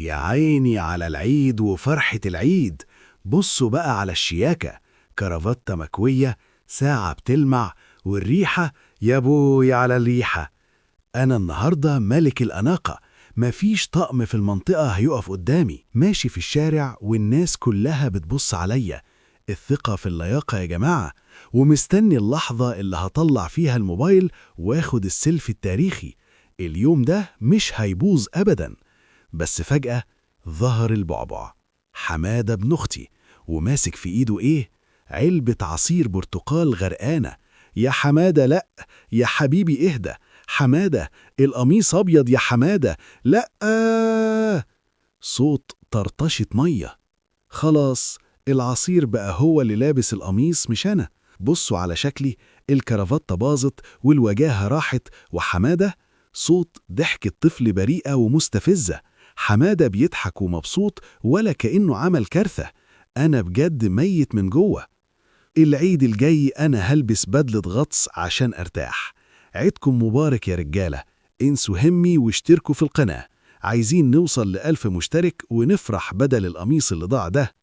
يا عيني على العيد وفرحة العيد. بصوا بقى على الشياكة، كرافتة مكوية، ساعة بتلمع، والريحة يا بوي على الريحة. أنا النهاردة ملك الأناقة، مفيش طقم في المنطقة هيقف قدامي. ماشي في الشارع والناس كلها بتبص عليا. الثقة في اللياقة يا جماعة. ومستني اللحظة اللي هطلع فيها الموبايل واخد السيلفي التاريخي. اليوم ده مش هيبوظ أبداً. بس فجأة ظهر البعبع، حمادة ابن أختي، وماسك في إيده إيه؟ علبة عصير برتقال غرقانة. يا حمادة لأ، يا حبيبي اهدى. حمادة، القميص أبيض يا حمادة، لأ. صوت طرطشة مية. خلاص، العصير بقى هو اللي لابس القميص مش أنا. بصوا على شكلي، الكرافتة باظت والوجاهة راحت، وحمادة صوت ضحكة طفل بريئة ومستفزة. حمادة بيضحك ومبسوط ولا كأنه عمل كارثة. أنا بجد ميت من جوه. العيد الجاي أنا هلبس بدلة غطس عشان أرتاح. عيدكم مبارك يا رجالة. انسوا همي واشتركوا في القناة. عايزين نوصل ل1000 مشترك ونفرح بدل القميص اللي ضاع ده.